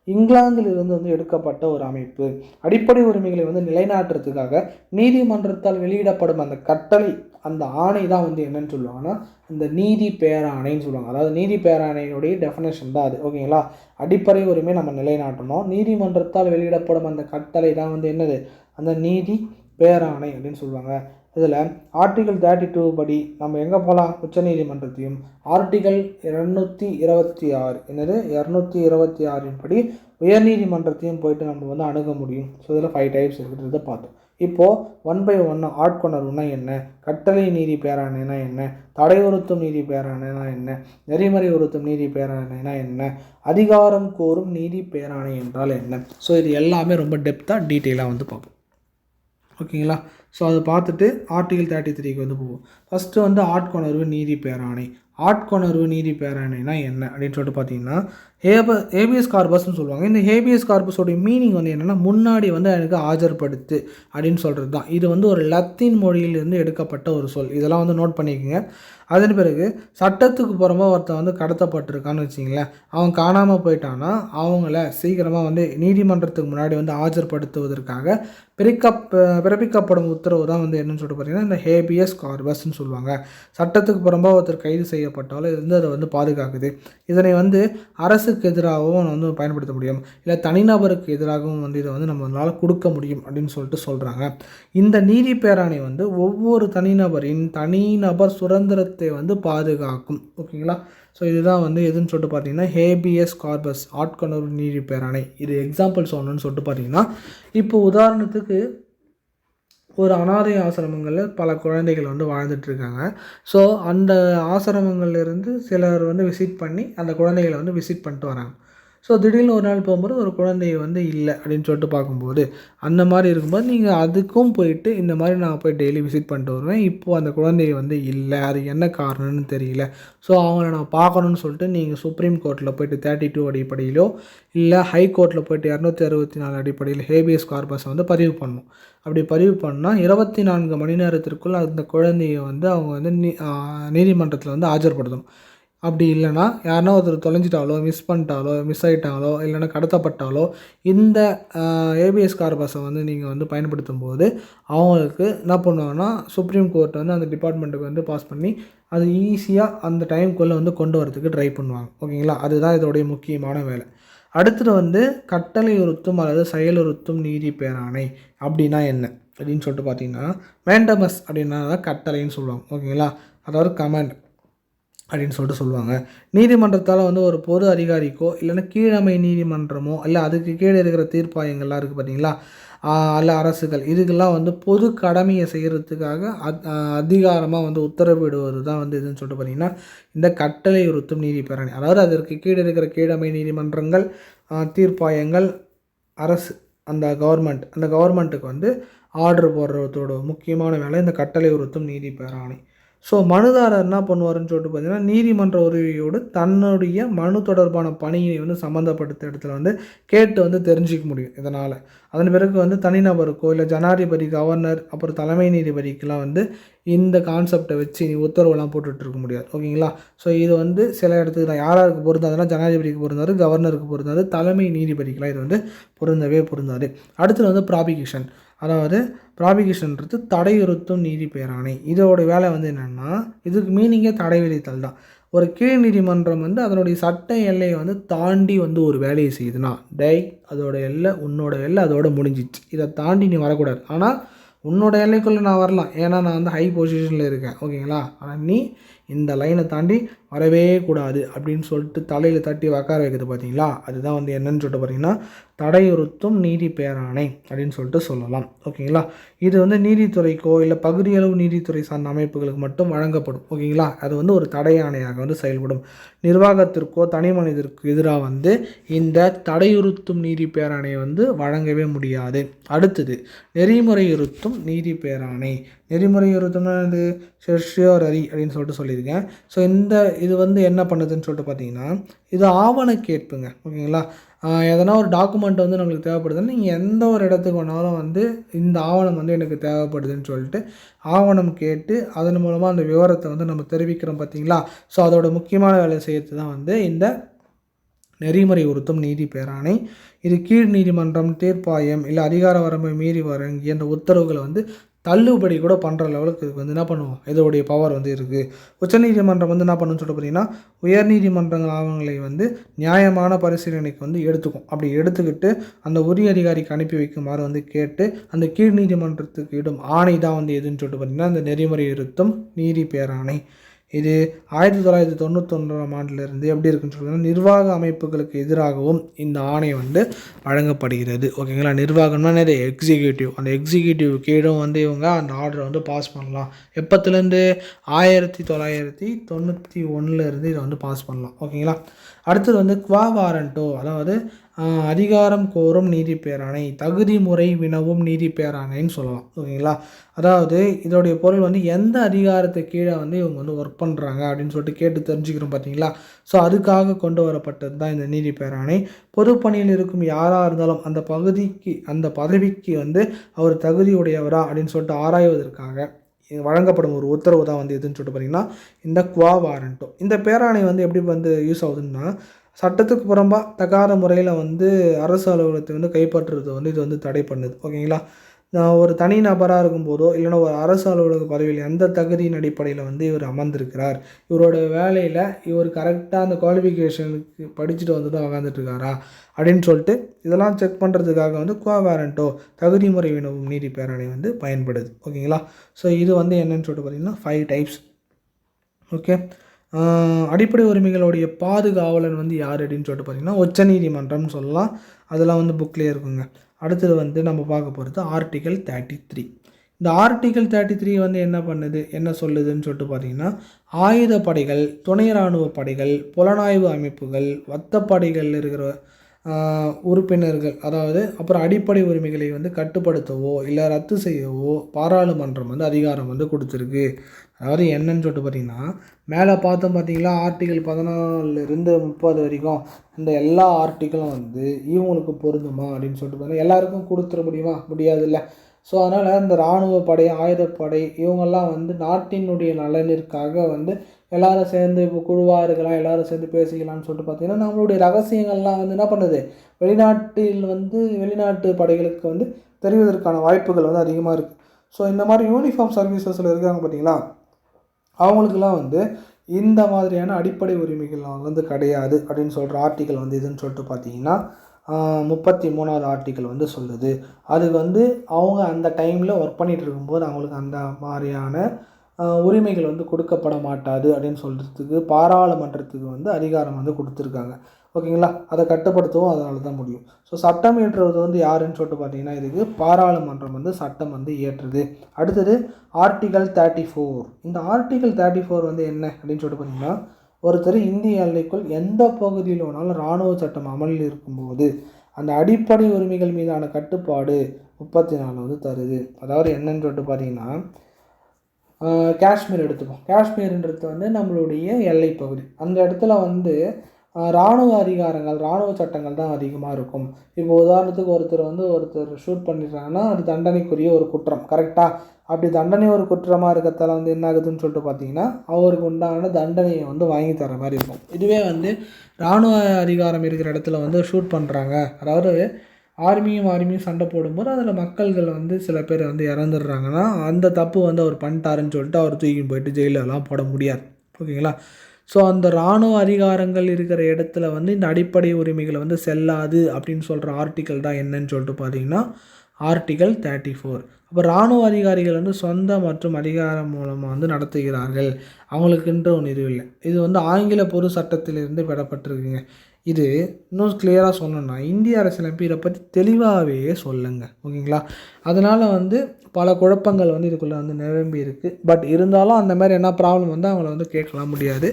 இங்கிலாந்திலிருந்து வந்து எடுக்கப்பட்ட ஒரு அமைப்பு. அடிப்படை உரிமைகளை வந்து நிலைநாட்டுறதுக்காக நீதிமன்றத்தால் வெளியிடப்படும் அந்த கட்டளை, அந்த ஆணை தான் வந்து என்னன்னு சொல்லுவாங்கன்னா இந்த நீதி பேராணைன்னு சொல்லுவாங்க. அதாவது நீதி பேராணையினுடைய டெஃபினேஷன் தான் அது. ஓகேங்களா? அடிப்படை உரிமை நம்ம நிலைநாட்டணும், நீதிமன்றத்தால் வெளியிடப்படும் அந்த கட்டளை தான் வந்து என்னது, அந்த நீதி பேராணை அப்படின்னு சொல்லுவாங்க. இதில் ஆர்டிகல் 32 படி நம்ம எங்கே போகலாம்? உச்சநீதிமன்றத்தையும் ஆர்டிகல் 226 என்னது 226 படி உயர்நீதிமன்றத்தையும் போயிட்டு நம்ம வந்து அணுக முடியும். ஸோ இதில் 5 டைப்ஸ் இருக்கிறத பார்த்தோம். இப்போது 1 by 1 ஆட்கொணர்வுனா என்ன, கட்டளை நீதி பேராணைனா என்ன, தடை உறுத்தும் நீதி பேராணைனா என்ன, நெறிமுறை உறுத்தும் நீதி பேராணைனா என்ன, அதிகாரம் கோரும் நீதி பேராணை என்றால் என்ன. ஸோ இது எல்லாமே ரொம்ப டெப்த்தாக டீட்டெயிலாக வந்து பார்ப்போம். ஓகேங்களா? ஸோ அதை பார்த்துட்டு ஆர்டிகல் 33க்கு வந்து போவோம். ஃபஸ்ட்டு வந்து ஆட்கொணர்வு நீதி பேராணை. ஆட்கொணர்வு நீதி பேராணைனா என்ன அப்படின்னு சொல்லிட்டு பார்த்தீங்கன்னா, ஹேபியஸ் கார்பஸ்ன்னு சொல்லுவாங்க. இந்த ஹேபியஸ் கார்பஸோடைய மீனிங் வந்து என்னென்னா, முன்னாடி வந்து எனக்கு ஆஜர்படுத்து அப்படின்னு சொல்கிறது தான். இது வந்து ஒரு லத்தீன் மொழியிலிருந்து எடுக்கப்பட்ட ஒரு சொல். இதெல்லாம் வந்து நோட் பண்ணிக்கோங்க. அதன் பிறகு சட்டத்துக்கு புறமா ஒருத்தன் வந்து கடத்தப்பட்டிருக்கான்னு வச்சிங்களேன், அவன் காணாமல் போயிட்டான்னா அவங்கள சீக்கிரமாக வந்து நீதிமன்றத்துக்கு முன்னாடி வந்து ஆஜர்படுத்துவதற்காக பிறப்பிக்கப்படும் உத்தரவு தான் வந்து என்னன்னு சொல்லிட்டு பார்த்தீங்கன்னா, இந்த ஹேபியஸ் கார்பஸ்ன்னு சொல்லுவாங்க. சட்டத்துக்கு புறம்பா ஒருத்தர் கைது செய்யப்பட்டாலும் இது வந்து அதை வந்து பாதுகாக்குது. இதனை வந்து அரசுக்கு எதிராகவும் வந்து பயன்படுத்த முடியும், இல்லை தனிநபருக்கு எதிராகவும் வந்து இதை வந்து நம்மளால் கொடுக்க முடியும் அப்படின்னு சொல்லிட்டு சொல்கிறாங்க. இந்த நீதி பேராணை வந்து ஒவ்வொரு தனிநபர் சுதந்திரத்தை வந்து பாதுகாக்கும். ஓகேங்களா? ஸோ இதுதான் வந்து எதுன்னு சொல்லிட்டு பார்த்தீங்கன்னா ஹேபியஸ் கார்பஸ், ஆட்கொணர்வு நீதி பேராணை. இது எக்ஸாம்பிள் சொல்லணும்னு சொல்லிட்டு பார்த்தீங்கன்னா, இப்போ உதாரணத்துக்கு ஒரு அனாதை ஆசிரமங்களில் பல குழந்தைகள் வந்து வாழ்ந்துட்டுருக்காங்க. ஸோ அந்த ஆசிரமங்கள்லேருந்து சிலர் வந்து விசிட் பண்ணி அந்த குழந்தைகளை வந்து விசிட் பண்ணிட்டு வராங்க. ஸோ திடீர்னு ஒரு நாள் போகும்போது ஒரு குழந்தை வந்து இல்லை அப்படின்னு சொல்லிட்டு பார்க்கும்போது, அந்த மாதிரி இருக்கும்போது நீங்கள் அதுக்கும் போயிட்டு இந்த மாதிரி நான் போய் டெய்லி விசிட் பண்ணிட்டு வருவேன், இப்போது அந்த குழந்தை வந்து இல்லை, அது என்ன காரணம்னு தெரியல, ஸோ அவங்கள நான் பார்க்கணுன்னு சொல்லிட்டு நீங்கள் சுப்ரீம் கோர்ட்டில் போய்ட்டு 32 அடிப்படையிலோ இல்லை ஹை கோர்ட்டில் போய்ட்டு 264 அடிப்படையில் ஹேபியஸ் கார்பஸை வந்து பதிவு பண்ணணும். அப்படி பதிவு பண்ணால் 24 மணி நேரத்திற்குள் அந்த குழந்தையை வந்து அவங்க வந்து நீதிமன்றத்தில் வந்து ஆஜர்படுத்தணும். அப்படி இல்லைனா யாருன்னா ஒருத்தர் தொலைஞ்சிட்டாலோ, மிஸ் ஆகிட்டாலோ, இல்லைனா கடத்தப்பட்டாலோ இந்த ஏபிஎஸ் கார்பஸை வந்து நீங்கள் வந்து பயன்படுத்தும் போது அவங்களுக்கு என்ன பண்ணுவாங்கன்னா, சுப்ரீம் கோர்ட் வந்து அந்த டிபார்ட்மெண்ட்டுக்கு வந்து பாஸ் பண்ணி அது ஈஸியாக அந்த டைமுக்குள்ளே வந்து கொண்டு வரதுக்கு ட்ரை பண்ணுவாங்க. ஓகேங்களா? அதுதான் இதோடைய முக்கியமான வேலை. அடுத்தது வந்து கட்டளையுறுத்தும் அல்லது செயலுறுத்தும் நீதி பேராணை அப்படின்னா என்ன அப்படின்னு சொல்லிட்டு பார்த்தீங்கன்னா, மேண்டமஸ் அப்படின்னா தான் கட்டளைன்னு சொல்லுவாங்க. ஓகேங்களா? அதாவது கமாண்ட் அப்படின்னு சொல்லிட்டு சொல்லுவாங்க. நீதிமன்றத்தால் வந்து ஒரு பொது அதிகாரிக்கோ இல்லைன்னா கீழமை நீதிமன்றமோ இல்லை அதுக்கு கீழே இருக்கிற தீர்ப்பாயங்கள்லாம் இருக்குது பார்த்தீங்களா, அல்ல அரசுகள், இதுக்கெல்லாம் வந்து பொது கடமையை செய்கிறதுக்காக அதிகாரமாக வந்து உத்தரவிடுவது தான் வந்து எதுன்னு சொல்லிட்டு பார்த்தீங்கன்னா இந்த கட்டளையுறுத்தும் நீதி பேராணை. அதாவது அதற்கு கீழே இருக்கிற கீழமை நீதிமன்றங்கள், தீர்ப்பாயங்கள், அரசு, அந்த கவர்மெண்ட்டுக்கு வந்து ஆர்டர் போடுறதோட முக்கியமான வேலை இந்த கட்டளையுறுத்தும் நீதி பேராணை. ஸோ மனுதாரர் என்ன பண்ணுவாருன்னு சொல்லிட்டு பார்த்தீங்கன்னா, நீதிமன்ற உதவியோடு தன்னுடைய மனு தொடர்பான பணியை வந்து சம்மந்தப்பட்ட இடத்துல வந்து கேட்டு வந்து தெரிஞ்சிக்க முடியும் இதனால். அதன் பிறகு வந்து தனிநபருக்கோ இல்லை ஜனாதிபதி, கவர்னர், அப்புறம் தலைமை நீதிபதிக்கெலாம் வந்து இந்த கான்செப்டை வச்சு நீ உத்தரவுலாம் போட்டுட்ருக்க முடியாது. ஓகேங்களா? ஸோ இது வந்து சில இடத்துக்கு தான் யாராருக்கு பொருந்தாதுன்னா ஜனாதிபதிக்கு பொருந்தாது, கவர்னருக்கு பொருந்தாது, தலைமை நீதிபதிக்கெலாம் இது வந்து பொருந்தாது. அடுத்தது வந்து ப்ராபிகேஷன். அதாவது ப்ராபிகேஷன்றது தடையுறுத்தும் நீதி பேராணை. இதோட வேலை வந்து என்னென்னா, இதுக்கு மீனிங்கே தடை விதித்தல் தான். ஒரு கீழ் நீதிமன்றம் வந்து அதனுடைய சட்ட எல்லையை வந்து தாண்டி வந்து ஒரு வேலையை செய்யுதுன்னா, அதோட எல்லை, உன்னோட எல்லை அதோட முடிஞ்சிச்சு, இதை தாண்டி நீ வரக்கூடாது. ஆனால் உன்னோட எல்லைக்குள்ளே நான் வரலாம், ஏன்னா நான் வந்து ஹை பொசிஷனில் இருக்கேன். ஓகேங்களா? ஆனால் நீ இந்த லைனை தாண்டி வரவே கூடாது அப்படின்னு சொல்லிட்டு தலையில் தட்டி உக்கார வைக்கிறது பார்த்தீங்களா, அதுதான் வந்து என்னன்னு சொல்லிட்டு பார்த்தீங்கன்னா தடையுறுத்தும் நீதி பேராணை அப்படின்னு சொல்லிட்டு சொல்லலாம். ஓகேங்களா? இது வந்து நீதித்துறைக்கோ இல்லை பகுதியளவு நீதித்துறை சார்ந்த அமைப்புகளுக்கு மட்டும் வழங்கப்படும். ஓகேங்களா? அது வந்து ஒரு தடை ஆணையாக வந்து செயல்படும். நிர்வாகத்திற்கோ தனி மனிதருக்கு எதிராக வந்து இந்த தடையுறுத்தும் நீதி பேராணையை வந்து வழங்கவே முடியாது. அடுத்தது நெறிமுறையுறுத்தும் நீதி பேராணை. நெறிமுறையுறுத்தும்னா இது செர்ஷியோரரி அப்படின்னு சொல்லிட்டு சொல்லியிருக்கேன். ஸோ இது வந்து என்ன பண்ணுதுன்னு சொல்லிட்டு பார்த்தீங்கன்னா, இது ஆவண கேட்புங்க. ஓகேங்களா? எதனா ஒரு டாக்குமெண்ட் வந்து நம்மளுக்கு தேவைப்படுதுன்னா நீங்கள் எந்த ஒரு இடத்துக்கு வேணாலும் வந்து இந்த ஆவணம் வந்து எனக்கு தேவைப்படுதுன்னு சொல்லிட்டு ஆவணம் கேட்டு அதன் மூலமாக அந்த விவரத்தை வந்து நம்ம தெரிவிக்கிறோம் பார்த்தீங்களா. ஸோ அதோட முக்கியமான வேலையை செய்கிறது தான் வந்து இந்த நெறிமுறை உறுத்தும் நீதி பேராணை. இது கீழ் நீதிமன்றம், தீர்ப்பாயம் இல்லை அதிகார வரம்பை மீறி வழங்கிய அந்த உத்தரவுகளை வந்து தள்ளுபடி கூட பண்ணுற லெவலுக்கு இதுக்கு வந்து என்ன பண்ணுவோம், இதோடைய பவர் வந்து இருக்குது. உச்சநீதிமன்றம் வந்து என்ன பண்ணுன்னு சொல்லிட்டு பார்த்தீங்கன்னா, உயர்நீதிமன்றங்கள் ஆவணங்களை வந்து நியாயமான பரிசீலனைக்கு வந்து எடுத்துக்கும். அப்படி எடுத்துக்கிட்டு அந்த உரிய அதிகாரிக்கு அனுப்பி வைக்குமாறு வந்து கேட்டு அந்த கீழ் நீதிமன்றத்துக்கு இடும் ஆணை தான் வந்து எதுன்னு சொல்லிட்டு பார்த்தீங்கன்னா இந்த நெறிமுறை இருத்தும் நீதி பேராணை. இது 1991ஆம் ஆண்டிலிருந்து எப்படி இருக்குன்னு சொல்லுங்கள், நிர்வாக அமைப்புகளுக்கு எதிராகவும் இந்த ஆணை வந்து வழங்கப்படுகிறது. ஓகேங்களா? நிர்வாகம்னா நிறைய எக்ஸிக்யூட்டிவ், அந்த எக்ஸிக்யூட்டிவ் கீழும் வந்து இவங்க அந்த ஆர்டரை வந்து பாஸ் பண்ணலாம். எப்போத்துலேருந்து 1991 இதை வந்து பாஸ் பண்ணலாம். ஓகேங்களா? அடுத்தது வந்து குவா வாரண்டோ, அதாவது அதிகாரம் கோரும் நீதி பேராணை, தகுதி முறை வினவும் நீதி பேராணைன்னு சொல்லலாம். ஓகேங்களா? அதாவது இதோடைய பொருள் வந்து எந்த அதிகாரத்தை கீழே வந்து இவங்க வந்து ஒர்க் பண்ணுறாங்க அப்படின்னு சொல்லிட்டு கேட்டு தெரிஞ்சுக்கிறோம் பார்த்தீங்களா? ஸோ அதுக்காக கொண்டு வரப்பட்டது தான் இந்த நீதி பேராணை. பொதுப்பணியில் இருக்கும் யாராக இருந்தாலும் அந்த பதவிக்கு வந்து அவர் தகுதியுடையவரா அப்படின்னு சொல்லிட்டு ஆராய்வதற்காக வழங்கப்படும் ஒரு உத்தரவு தான் வந்து எதுன்னு சொல்லிட்டு பார்த்தீங்கன்னா இந்த குவா வாரண்ட்டோ. இந்த பேராணை வந்து எப்படி வந்து யூஸ் ஆகுதுன்னா, சட்டத்துக்கு புறம்பாக தகாத முறையில் வந்து அரசு அலுவலகத்தை வந்து கைப்பற்றுறது வந்து இது வந்து தடை பண்ணுது. ஓகேங்களா? ஒரு தனி நபராக இருக்கும்போதோ இல்லைன்னா ஒரு அரசு அலுவலக பதவியில் எந்த தகுதியின் அடிப்படையில் வந்து இவர் அமர்ந்திருக்கிறார், இவரோட வேலையில் இவர் கரெக்டாக அந்த குவாலிஃபிகேஷனுக்கு படிச்சுட்டு வந்து தான் உக்காந்துட்ருக்காரா அப்படின்னு சொல்லிட்டு இதெல்லாம் செக் பண்ணுறதுக்காக வந்து குவா வாரண்ட்டோ தகுதி முறை வினவும் நீதி பேராணை வந்து பயன்படுது. ஓகேங்களா? ஸோ இது வந்து என்னன்னு சொல்லிட்டு பார்த்திங்கன்னா 5 டைப்ஸ். ஓகே. அடிப்படை உரிமைகளுடைய பாதுகாவலன் வந்து யார் அப்படின்னு சொல்லிட்டு பார்த்திங்கன்னா உச்சநீதிமன்றம்னு சொல்லலாம். அதெல்லாம் வந்து புக்லேயே இருக்குங்க. அடுத்தது வந்து நம்ம பார்க்க போகிறது ஆர்டிகல் 33. இந்த ஆர்டிகல் 33 வந்து என்ன சொல்லுதுன்னு சொல்லிட்டு பார்த்திங்கன்னா, ஆயுதப்படைகள், துணை இராணுவ படைகள், புலனாய்வு அமைப்புகள், வத்தப்படைகள் இருக்கிற உறுப்பினர்கள், அதாவது அப்புறம் அடிப்படை உரிமைகளை வந்து கட்டுப்படுத்தவோ இல்லை ரத்து செய்யவோ பாராளுமன்றம் வந்து அதிகாரம் வந்து கொடுத்துருக்கு. அதாவது என்னன்னு சொல்லிட்டு பார்த்திங்கன்னா, மேலே பார்த்தோம் பார்த்திங்களா, ஆர்டிகல் 14 30 வரைக்கும் இந்த எல்லா ஆர்டிகளும் வந்து இவங்களுக்கு பொருந்துமா அப்படின்னு சொல்லிட்டு பார்த்தீங்கன்னா எல்லாருக்கும் கொடுத்துட முடியுமா? முடியாதுல்ல. ஸோ அதனால் இந்த இராணுவ படை, ஆயுதப்படை இவங்கெல்லாம் வந்து நாட்டினுடைய நலனிற்காக வந்து எல்லோரும் சேர்ந்து இப்போ குழுவாக இருக்கலாம், எல்லோரும் சேர்ந்து பேசிக்கலாம்னு சொல்லிட்டு பார்த்திங்கன்னா நம்மளுடைய ரகசியங்கள்லாம் வந்து என்ன பண்ணுது, வெளிநாட்டு படைகளுக்கு வந்து தெரிவதற்கான வாய்ப்புகள் வந்து அதிகமாக இருக்குது. ஸோ இந்த மாதிரி யூனிஃபார்ம் சர்வீசஸில் இருக்காங்க பார்த்திங்களா, அவங்களுக்கெல்லாம் வந்து இந்த மாதிரியான அடிப்படை உரிமைகள் வந்து கிடையாது அப்படின்னு சொல்கிற ஆர்டிக்கல் வந்து இதுன்னு சொல்லிட்டு பார்த்தீங்கன்னா 33வது ஆர்டிக்கல் வந்து சொல்லுது. அதுக்கு வந்து அவங்க அந்த டைமில் ஒர்க் பண்ணிகிட்டு இருக்கும்போது அவங்களுக்கு அந்த மாதிரியான உரிமைகள் வந்து கொடுக்கப்பட மாட்டாது அப்படின்னு சொல்கிறதுக்கு பாராளுமன்றத்துக்கு வந்து அதிகாரம் வந்து கொடுத்துருக்காங்க. ஓகேங்களா? அதை கட்டுப்படுத்தவும் அதனால தான் முடியும். ஸோ சட்டம் இயற்றுவது வந்து யாருன்னு சொல்லிட்டு பார்த்தீங்கன்னா இதுக்கு பாராளுமன்றம் வந்து சட்டம் வந்து இயற்றுது. அடுத்தது ஆர்டிகல் 34. இந்த ஆர்டிகல் 34 வந்து என்ன அப்படின்னு சொல்லிட்டு பார்த்தீங்கன்னா, ஒருத்தர் இந்திய எல்லைக்குள் எந்த பகுதியில் வேணாலும் இராணுவ சட்டம் அமலில் இருக்கும்போது அந்த அடிப்படை உரிமைகள் மீதான கட்டுப்பாடு 34 வந்து தருது. அதாவது என்னன்னு சொல்லிட்டு பார்த்தீங்கன்னா, காஷ்மீர் எடுத்துப்போம். காஷ்மீர்ன்றது வந்து நம்மளுடைய எல்லை பகுதி. அந்த இடத்துல வந்து இராணுவ அதிகாரங்கள், இராணுவ சட்டங்கள் தான் அதிகமாக இருக்கும். இப்போ உதாரணத்துக்கு ஒருத்தர் ஷூட் பண்ணிடுறாங்கன்னா அது தண்டனைக்குரிய ஒரு குற்றம். கரெக்டாக? அப்படி தண்டனை ஒரு குற்றமாக இருக்கிறதால வந்து என்ன ஆகுதுன்னு சொல்லிட்டு பார்த்தீங்கன்னா, அவருக்கு உண்டான தண்டனையை வந்து வாங்கி தர மாதிரி இருக்கும். இதுவே வந்து இராணுவ அதிகாரம் இருக்கிற இடத்துல வந்து ஷூட் பண்ணுறாங்க, அதாவது ஆர்மியும் சண்டை போடும்போது அதில் மக்கள்கள் வந்து சில பேர் வந்து இறந்துடுறாங்கன்னா அந்த தப்பு வந்து அவர் பண்ணிட்டாருன்னு சொல்லிட்டு அவர் தூக்கின்னு போயிட்டு ஜெயிலெலாம் போட முடியாது. ஓகேங்களா? ஸோ அந்த இராணுவ அதிகாரங்கள் இருக்கிற இடத்துல வந்து இந்த அடிப்படை உரிமைகளை வந்து செல்லாது அப்படின்னு சொல்கிற ஆர்டிக்கல் தான் என்னன்னு சொல்லிட்டு பார்த்தீங்கன்னா ஆர்டிகல் 34. அப்போ இராணுவ அதிகாரிகள் வந்து சொந்த மற்றும் அதிகாரம் மூலமாக வந்து நடத்துகிறார்கள், அவங்களுக்குன்ற ஒன்று இது இல்லை. இது வந்து ஆங்கில பொது சட்டத்திலிருந்து பெறப்பட்டிருக்குங்க. இது இன்னும் கிளியராக சொல்லணும்னா இந்திய அரசியலமைப்பு இதை பற்றி தெளிவாகவே சொல்லுங்க. ஓகேங்களா? அதனால் வந்து பல குழப்பங்கள் வந்து இதுக்குள்ளே வந்து நிரம்பி இருக்குது. பட் இருந்தாலும் அந்த மாதிரி என்ன ப்ராப்ளம் வந்து அவங்கள வந்து கேட்கலாம் முடியாது,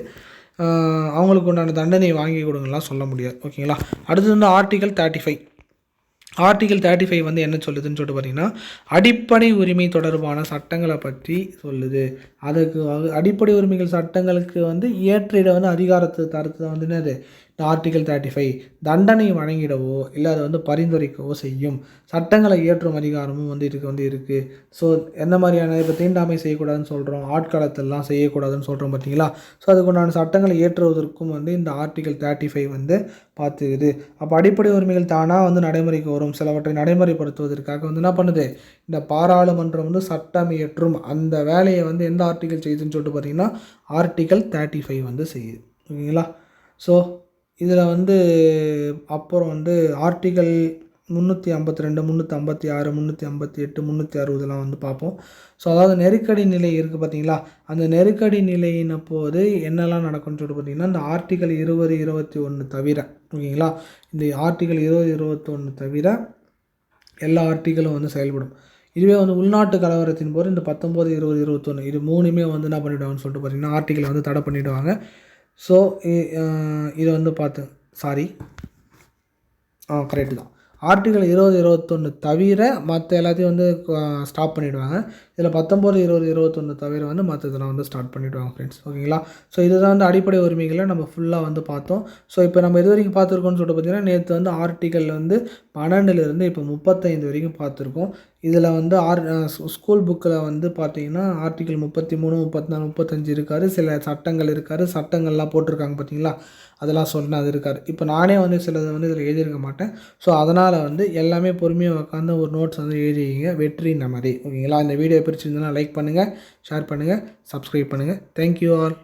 அவங்களுக்கு உண்டான தண்டனை வாங்கி கொடுங்கலாம் சொல்ல முடியாது. ஓகேங்களா? அடுத்தது வந்து ஆர்டிகல் 35. ஆர்டிகல் 35 வந்து என்ன சொல்லுதுன்னு சொல்லிட்டு பார்த்திங்கன்னா, அடிப்படை உரிமை தொடர்பான சட்டங்களை பற்றி சொல்லுது. அதுக்கு அடிப்படை உரிமைகள் சட்டங்களுக்கு வந்து ஏற்றிட வந்து அதிகாரத்தை தரத்து தான் வந்து என்னது இந்த ஆர்டிகல் 35 தண்டனை வழங்கிடவோ இல்லை அதை வந்து பரிந்துரைக்கவோ செய்யும். சட்டங்களை இயற்றும் அதிகாரமும் வந்து இதுக்கு வந்து இருக்குது. ஸோ எந்த மாதிரியான இப்போ தீண்டாமை செய்யக்கூடாதுன்னு சொல்கிறோம், ஆட்களத்தெல்லாம் செய்யக்கூடாதுன்னு சொல்கிறோம் பார்த்தீங்களா? ஸோ அதுக்குண்டான சட்டங்களை இயற்றுவதற்கும் வந்து இந்த ஆர்டிகல் 35 வந்து பார்த்துக்குது. அப்போ அடிப்படை உரிமைகள் தானாக வந்து நடைமுறைக்கு வரும். சிலவற்றை நடைமுறைப்படுத்துவதற்காக வந்து என்ன பண்ணுது, இந்த பாராளுமன்றம் வந்து சட்டம் இயற்றும் அந்த வேலையை வந்து எந்த ஆர்டிகல் செய்யுதுன்னு சொல்லிட்டு பார்த்தீங்கன்னா ஆர்டிகல் 35 வந்து செய்யுது. ஓகேங்களா? ஸோ இதில் வந்து அப்புறம் வந்து ஆர்டிகல் 352, 356, 358, 360 வந்து பார்ப்போம். ஸோ அதாவது நெருக்கடி நிலை இருக்குது பார்த்தீங்களா, அந்த நெருக்கடி நிலையின் போது என்னெல்லாம் நடக்கும்னு சொல்லிட்டு பார்த்தீங்கன்னா இந்த ஆர்டிகல் 20, 21 தவிர, ஓகேங்களா, இந்த ஆர்டிகல் 20, 21 தவிர எல்லா ஆர்டிகளும் வந்து செயல்படும். இதுவே வந்து உள்நாட்டு கலவரத்தின் போது இந்த 19, 20, 21 இது மூணுமே வந்து என்ன பண்ணிவிடுவாங்கன்னு சொல்லிட்டு பார்த்தீங்கன்னா ஆர்டிகளை வந்து தடை பண்ணிவிடுவாங்க. ஸோ இதை வந்து கரெக்டு தான். ஆர்டிகல் 20, 21 தவிர மற்ற எல்லாத்தையும் வந்து ஸ்டாப் பண்ணிவிடுவாங்க. இதில் 19, 20, 21 தவிர வந்து மற்றதெல்லாம் வந்து ஸ்டார்ட் பண்ணிவிடுவாங்க ஃப்ரெண்ட்ஸ். ஓகேங்களா? ஸோ இதுதான் வந்து அடிப்படை உரிமைகளை நம்ம ஃபுல்லாக வந்து பார்த்தோம். ஸோ இப்போ நம்ம இது வரைக்கும் பார்த்துருக்கோம்னு சொல்லிட்டு பார்த்தீங்கன்னா, நேற்று வந்து ஆர்டிகல் வந்து 12லேருந்து இப்போ 35 வரைக்கும் பார்த்துருக்கோம். இதில் வந்து ஸ்கூல் புக்கில் வந்து பார்த்தீங்கன்னா ஆர்டிகல் 33, 34, 35 இருக்காரு. சில சட்டங்கள் இருக்காரு. சட்டங்கள்லாம் போட்டிருக்காங்க பார்த்தீங்களா? அதெல்லாம் சொன்ன அது இருக்காரு. இப்போ நானே வந்து சிலது வந்து இதில் எழுதியிருக்க மாட்டேன். ஸோ அதனால் வந்து எல்லாமே பொறுமையாக உட்காந்து ஒரு நோட்ஸ் வந்து எழுதிக்கிங்க. வெற்றி நமதே. ஓகேங்களா? இந்த வீடியோ பிடிச்சிருந்ததுன்னா லைக் பண்ணுங்கள், ஷேர் பண்ணுங்கள், சப்ஸ்கிரைப் பண்ணுங்கள். Thank you all.